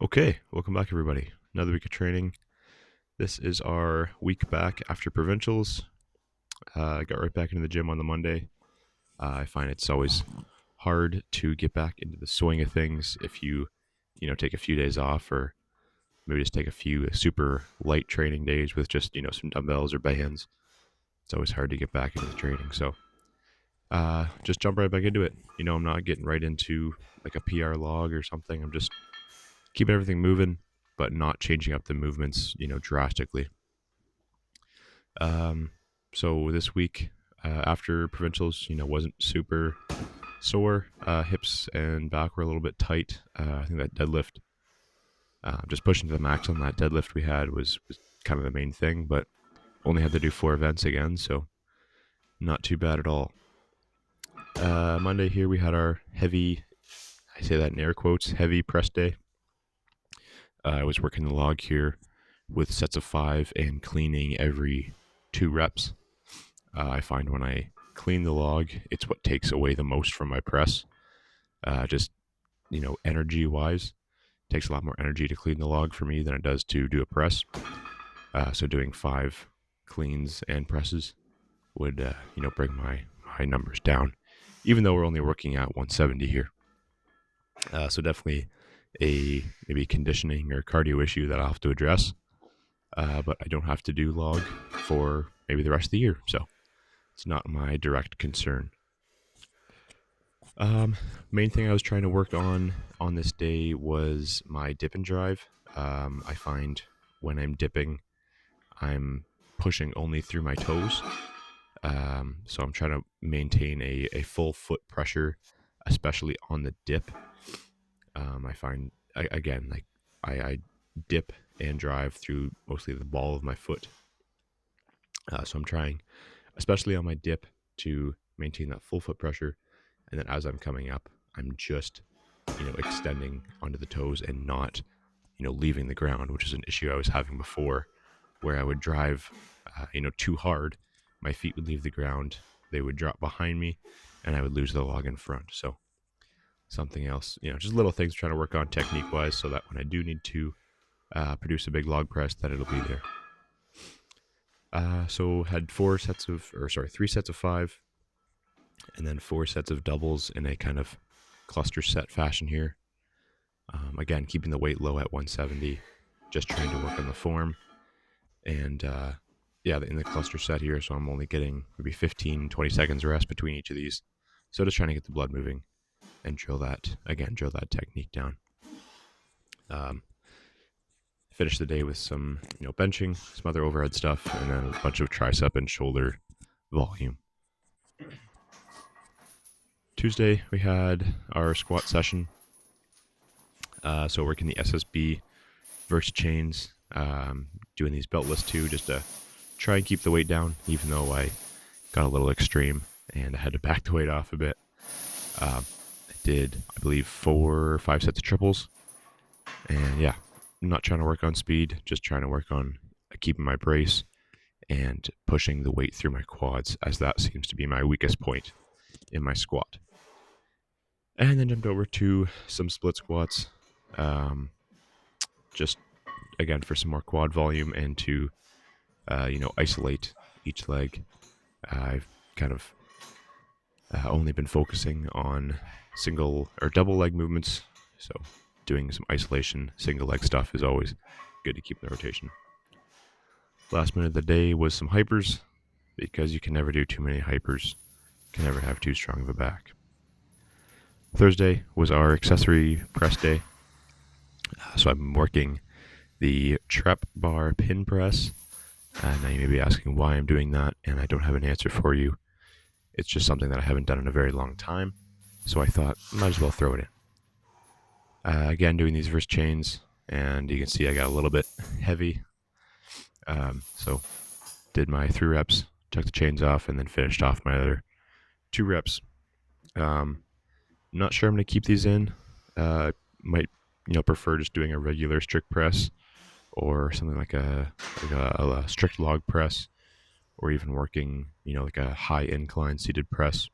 Okay, welcome back, everybody. Another week of training. This is our week back after provincials. I got right back into the gym on the Monday. I find it's always hard to get back into the swing of things if you take a few days off or maybe just take a few super light training days with just, some dumbbells or bands. It's always hard to get back into the training. So just jump right back into it. I'm not getting right into like a PR log or something. I'm just keeping everything moving, but not changing up the movements, drastically. Um, so this week, after provincials, wasn't super sore. Hips and back were a little bit tight. I think that deadlift, just pushing to the max on that deadlift we had was kind of the main thing, but only had to do 4 events again, so not too bad at all. Monday here we had our heavy, I say that in air quotes, heavy press day. I was working the log here with sets of 5 and cleaning every 2 reps. I find when I clean the log, it's what takes away the most from my press. Just, energy wise, it takes a lot more energy to clean the log for me than it does to do a press. So doing 5 cleans and presses would, bring my numbers down, even though we're only working at 170 here. So definitely a maybe conditioning or cardio issue that I'll have to address. But I don't have to do log for maybe the rest of the year, so it's not my direct concern. Main thing I was trying to work on this day was my dip and drive. I find when I'm dipping, I'm pushing only through my toes. So I'm trying to maintain a full foot pressure, especially on the dip. I find, again, like I dip and drive through mostly the ball of my foot. So I'm trying, especially on my dip, to maintain that full foot pressure. And then as I'm coming up, I'm just, extending onto the toes and not, leaving the ground, which is an issue I was having before, where I would drive, too hard. My feet would leave the ground. They would drop behind me and I would lose the log in front. So something else, just little things trying to work on technique wise so that when I do need to produce a big log press, that it'll be there. So had 3 sets of 5, and then 4 sets of doubles in a kind of cluster set fashion here. Again, keeping the weight low at 170, just trying to work on the form. And in the cluster set here, so I'm only getting maybe 15, 20 seconds rest between each of these. So just trying to get the blood moving and drill that technique down. Finish the day with some, benching, some other overhead stuff, and then a bunch of tricep and shoulder volume. Tuesday, we had our squat session. So working the SSB versus chains, doing these beltless too, just to try and keep the weight down, even though I got a little extreme and I had to back the weight off a bit. I did, I believe, 4 or 5 sets of triples. And yeah, I'm not trying to work on speed, just trying to work on keeping my brace and pushing the weight through my quads, as that seems to be my weakest point in my squat. And then jumped over to some split squats, just again for some more quad volume and to isolate each leg. I've kind of only been focusing on single or double leg movements, so doing some isolation single leg stuff is always good to keep the rotation. Last minute of the day was some hypers, because you can never do too many hypers, can never have too strong of a back. Thursday was our accessory press day, so I'm working the trap bar pin press. Now you may be asking why I'm doing that, and I don't have an answer for you. It's just something that I haven't done in a very long time, so I thought might as well throw it in. Again, doing these wrist chains, and you can see I got a little bit heavy. So did my 3 reps, took the chains off, and then finished off my other 2 reps. Not sure I'm going to keep these in. Might prefer just doing a regular strict press or something like a strict log press, or even working like a high incline seated press.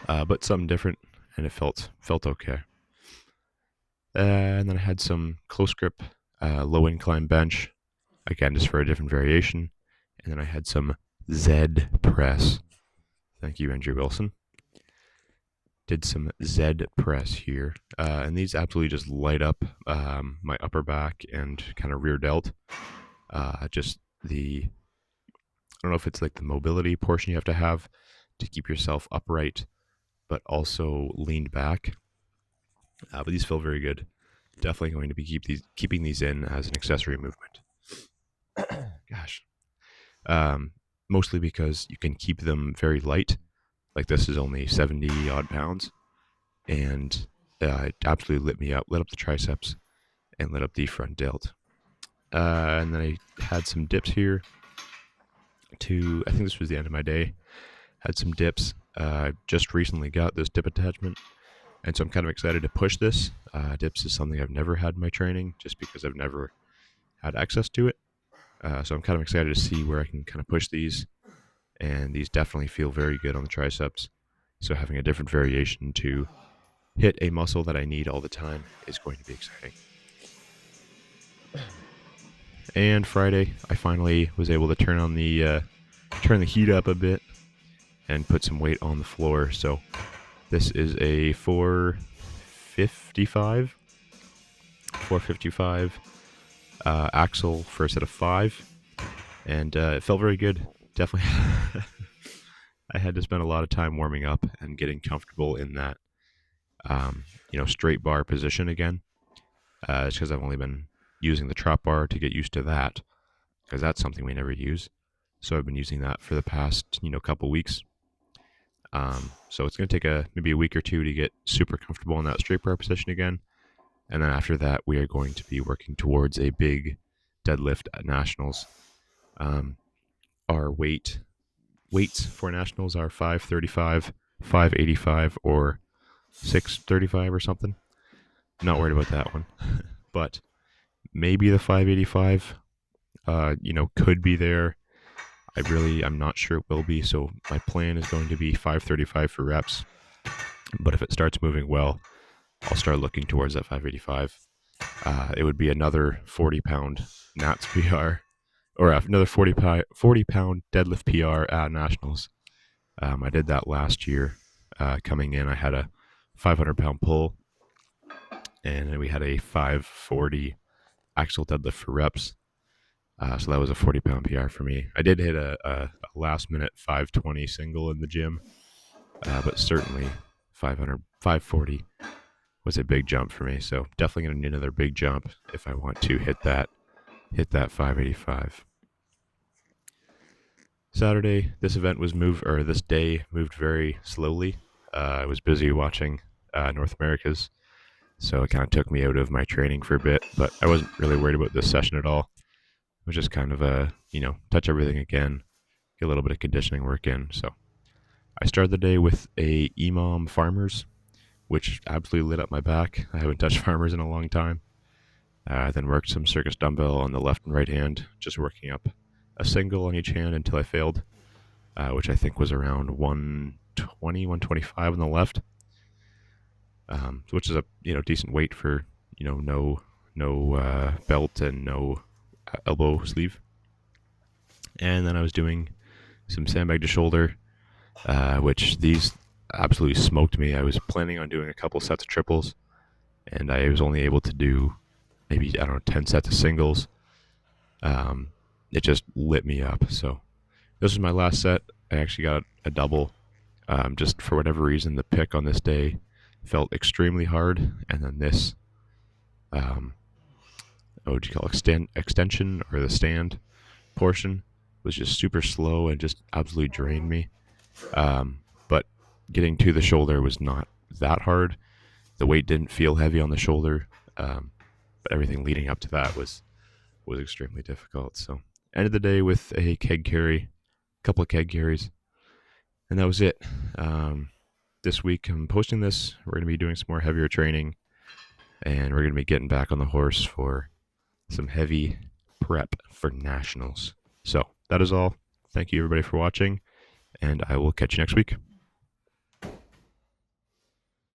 But something different, and it felt okay. And then I had some close grip, low incline bench, again, just for a different variation. And then I had some Z press. Thank you, Andrew Wilson. Did some Z press here. And these absolutely just light up my upper back and kind of rear delt. Just I don't know if it's like the mobility portion you have to keep yourself upright, but also leaned back. But these feel very good. Definitely going to be keeping these in as an accessory movement. Gosh, mostly because you can keep them very light. Like this is only 70 odd pounds, and it absolutely lit up the triceps, and lit up the front delt. And then I had some dips here. I think this was the end of my day. Had some dips. Just recently got this dip attachment, and so I'm kind of excited to push this. Dips is something I've never had in my training, just because I've never had access to it. So I'm kind of excited to see where I can kind of push these, and these definitely feel very good on the triceps. So having a different variation to hit a muscle that I need all the time is going to be exciting. And Friday, I finally was able to turn the heat up a bit and put some weight on the floor. So this is a 455 axle for a set of 5, and it felt very good. Definitely, I had to spend a lot of time warming up and getting comfortable in that, straight bar position again. It's because I've only been using the trap bar to get used to that, because that's something we never use. So I've been using that for the past, couple weeks. So it's going to take maybe a week or two to get super comfortable in that straight bar position again. And then after that, we are going to be working towards a big deadlift at nationals. Our weights for nationals are 535, 585, or 635 or something. Not worried about that one, but maybe the 585, could be there. I'm not sure it will be. So my plan is going to be 535 for reps. But if it starts moving well, I'll start looking towards that 585. It would be another 40-pound Nats PR, or another 40-pound deadlift PR at nationals. I did that last year. Coming in, I had a 500-pound pull, and we had a 540 axle deadlift for reps. So that was a 40-pound PR for me. I did hit a last-minute 520 single in the gym, but certainly 540 was a big jump for me. So definitely going to need another big jump if I want to hit that 585. Saturday, this day moved very slowly. I was busy watching North Americas, so it kind of took me out of my training for a bit, but I wasn't really worried about this session at all. It was just kind of touch everything again, get a little bit of conditioning work in. So I started the day with a EMOM Farmers, which absolutely lit up my back. I haven't touched Farmers in a long time. Then worked some circus dumbbell on the left and right hand, just working up a single on each hand until I failed, which I think was around 120, 125 on the left, which is a decent weight for no belt and no elbow sleeve. And then I was doing some sandbag to shoulder, which these absolutely smoked me. I was planning on doing a couple sets of triples, and I was only able to do maybe 10 sets of singles. It just lit me up. So this was my last set. I actually got a double. Just for whatever reason, the pick on this day felt extremely hard, and then this, what would you call extension or the stand portion was just super slow and just absolutely drained me. But getting to the shoulder was not that hard. The weight didn't feel heavy on the shoulder, but everything leading up to that was extremely difficult. So ended the day with a couple of keg carries, and that was it. This week I'm posting this. We're going to be doing some more heavier training, and we're going to be getting back on the horse for some heavy prep for nationals. So that is all. Thank you everybody for watching, and I will catch you next week.